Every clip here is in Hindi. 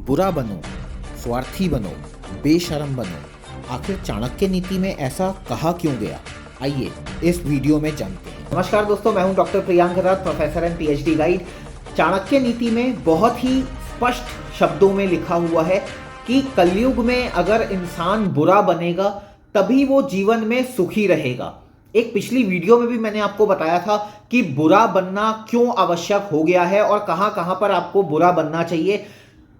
बुरा बनो, स्वार्थी बनो, बेशरम बनो। आखिर चाणक्य नीति में ऐसा कहा क्यों गया? आइए इस वीडियो में जानते हैं। नमस्कार दोस्तों, मैं हूं doctor Priyank Dutt, professor and PhD guide. Chanakya Niti में बहुत ही स्पष्ट शब्दों में लिखा हुआ है कि कलयुग में अगर इंसान बुरा बनेगा तभी वो जीवन में सुखी रहेगा। एक पिछली वीडियो में भी मैंने आपको बताया था कि बुरा बनना क्यों आवश्यक हो गया है और कहां कहां पर आपको बुरा बनना चाहिए।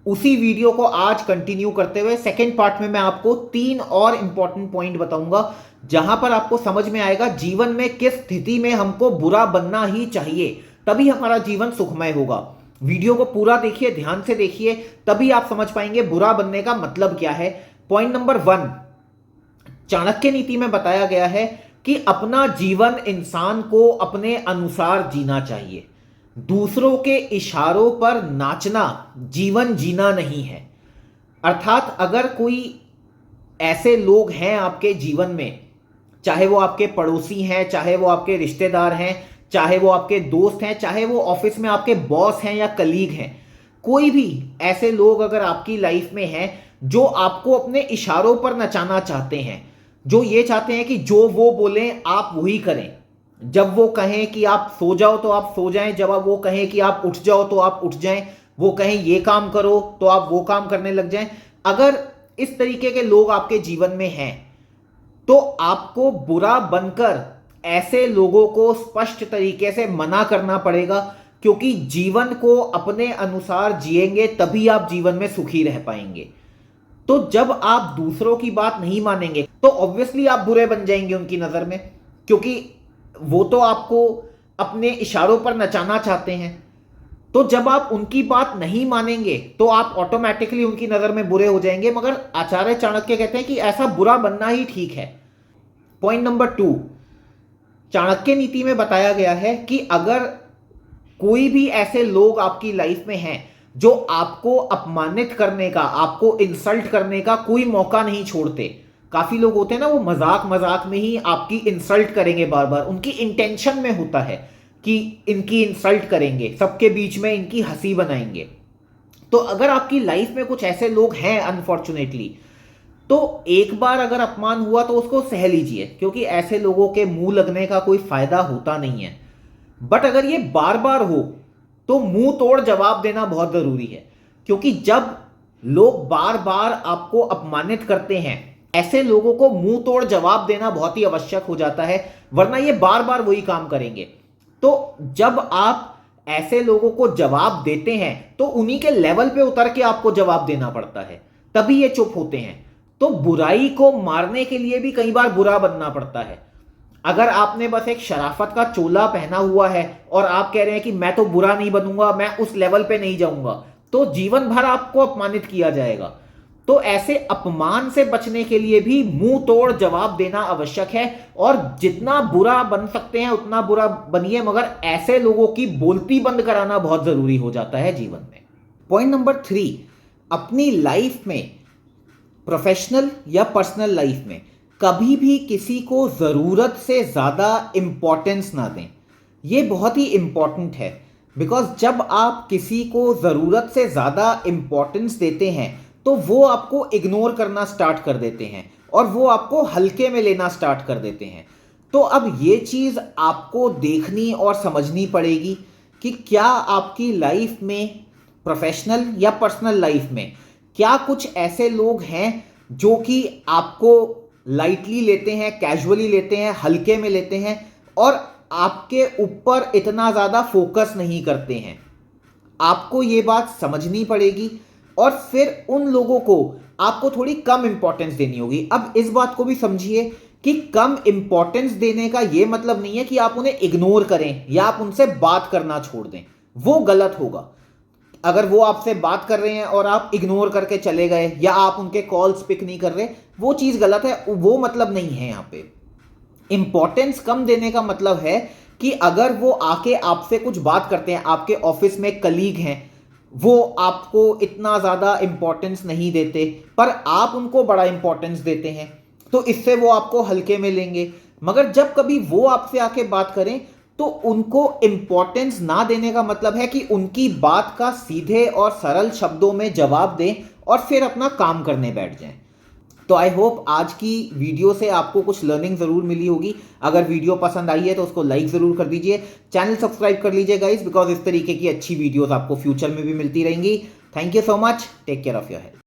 उसी वीडियो को आज कंटिन्यू करते हुए सेकेंड पार्ट में मैं आपको 3 और इंपॉर्टेंट पॉइंट बताऊंगा जहां पर आपको समझ में आएगा जीवन में किस स्थिति में हमको बुरा बनना ही चाहिए, तभी हमारा जीवन सुखमय होगा। वीडियो को पूरा देखिए, ध्यान से देखिए, तभी आप समझ पाएंगे बुरा बनने का मतलब क्या है। पॉइंट नंबर 1, चाणक्य नीति में बताया गया है कि अपना जीवन इंसान को अपने अनुसार जीना चाहिए। दूसरों के इशारों पर नाचना जीवन जीना नहीं है। अर्थात अगर कोई ऐसे लोग हैं आपके जीवन में, चाहे वो आपके पड़ोसी हैं, चाहे वो आपके रिश्तेदार हैं, चाहे वो आपके दोस्त हैं, चाहे वो ऑफिस में आपके बॉस हैं या कलीग हैं, कोई भी ऐसे लोग अगर आपकी लाइफ में हैं जो आपको अपने इशारों पर नचाना चाहते हैं, जो ये चाहते हैं कि जो वो बोलें आप वही करें, जब वो कहें कि आप सो जाओ तो आप सो जाएं, जब वो कहें कि आप उठ जाओ तो आप उठ जाएं, वो कहें ये काम करो तो आप वो काम करने लग जाएं। अगर इस तरीके के लोग आपके जीवन में हैं तो आपको बुरा बनकर ऐसे लोगों को स्पष्ट तरीके से मना करना पड़ेगा, क्योंकि जीवन को अपने अनुसार जिएंगे तभी आप जीवन में सुखी रह पाएंगे। तो जब आप दूसरों की बात नहीं मानेंगे तो ऑब्वियसली आप बुरे बन जाएंगे उनकी नजर में, क्योंकि वो तो आपको अपने इशारों पर नचाना चाहते हैं। तो जब आप उनकी बात नहीं मानेंगे तो आप ऑटोमेटिकली उनकी नजर में बुरे हो जाएंगे। मगर आचार्य चाणक्य कहते हैं कि ऐसा बुरा बनना ही ठीक है। पॉइंट नंबर 2, चाणक्य नीति में बताया गया है कि अगर कोई भी ऐसे लोग आपकी लाइफ में हैं जो आपको अपमानित करने का, आपको इंसल्ट करने का कोई मौका नहीं छोड़ते। काफी लोग होते हैं ना, वो मजाक मजाक में ही आपकी इंसल्ट करेंगे बार बार, उनकी इंटेंशन में होता है कि इनकी इंसल्ट करेंगे, सबके बीच में इनकी हंसी बनाएंगे। तो अगर आपकी लाइफ में कुछ ऐसे लोग हैं अनफॉर्चुनेटली, तो एक बार अगर अपमान हुआ तो उसको सह लीजिए, क्योंकि ऐसे लोगों के मुंह लगने का कोई फायदा होता नहीं है। बट अगर ये बार बार हो तो मुंह तोड़ जवाब देना बहुत जरूरी है, क्योंकि जब लोग बार बार आपको अपमानित करते हैं, ऐसे लोगों को मुंह तोड़ जवाब देना बहुत ही आवश्यक हो जाता है, वरना ये बार बार वही काम करेंगे। तो जब आप ऐसे लोगों को जवाब देते हैं तो उन्हीं के लेवल पे उतर के आपको जवाब देना पड़ता है, तभी ये चुप होते हैं। तो बुराई को मारने के लिए भी कई बार बुरा बनना पड़ता है। अगर आपने बस एक शराफत का चोला पहना हुआ है और आप कह रहे हैं कि मैं तो बुरा नहीं बनूंगा, मैं उस लेवल पे नहीं जाऊंगा, तो जीवन भर आपको अपमानित किया जाएगा। तो ऐसे अपमान से बचने के लिए भी मुंह तोड़ जवाब देना आवश्यक है, और जितना बुरा बन सकते हैं उतना बुरा बनिए, मगर ऐसे लोगों की बोलती बंद कराना बहुत जरूरी हो जाता है जीवन में। पॉइंट नंबर 3, अपनी लाइफ में, प्रोफेशनल या पर्सनल लाइफ में, कभी भी किसी को जरूरत से ज्यादा इंपॉर्टेंस ना दें। यह बहुत ही इंपॉर्टेंट है, बिकॉज जब आप किसी को जरूरत से ज्यादा इंपॉर्टेंस देते हैं तो वो आपको इग्नोर करना स्टार्ट कर देते हैं और वो आपको हल्के में लेना स्टार्ट कर देते हैं। तो अब ये चीज़ आपको देखनी और समझनी पड़ेगी कि क्या आपकी लाइफ में, प्रोफेशनल या पर्सनल लाइफ में, क्या कुछ ऐसे लोग हैं जो कि आपको लाइटली लेते हैं, कैजुअली लेते हैं, हल्के में लेते हैं और आपके ऊपर इतना ज़्यादा फोकस नहीं करते हैं। आपको ये बात समझनी पड़ेगी और फिर उन लोगों को आपको थोड़ी कम इंपॉर्टेंस देनी होगी। अब इस बात को भी समझिए कि कम इंपॉर्टेंस देने का यह मतलब नहीं है कि आप उन्हें इग्नोर करें या आप उनसे बात करना छोड़ दें, वो गलत होगा। अगर वो आपसे बात कर रहे हैं और आप इग्नोर करके चले गए या आप उनके कॉल्स पिक नहीं कर रहे, वो चीज गलत है, वो मतलब नहीं है। यहां पे इंपॉर्टेंस कम देने का मतलब है कि अगर वो आके आपसे कुछ बात करते हैं, आपके ऑफिस में कलीग हैं, वो आपको इतना ज़्यादा इंपॉर्टेंस नहीं देते पर आप उनको बड़ा इंपॉर्टेंस देते हैं, तो इससे वो आपको हल्के में लेंगे। मगर जब कभी वो आपसे आके बात करें तो उनको इम्पोर्टेंस ना देने का मतलब है कि उनकी बात का सीधे और सरल शब्दों में जवाब दें और फिर अपना काम करने बैठ जाएं। तो आई होप आज की वीडियो से आपको कुछ लर्निंग ज़रूर मिली होगी। अगर वीडियो पसंद आई है तो उसको लाइक ज़रूर कर दीजिए, चैनल सब्सक्राइब कर लीजिए गाइस, बिकॉज इस तरीके की अच्छी वीडियोस आपको फ्यूचर में भी मिलती रहेंगी। Thank you so much, take care of your health.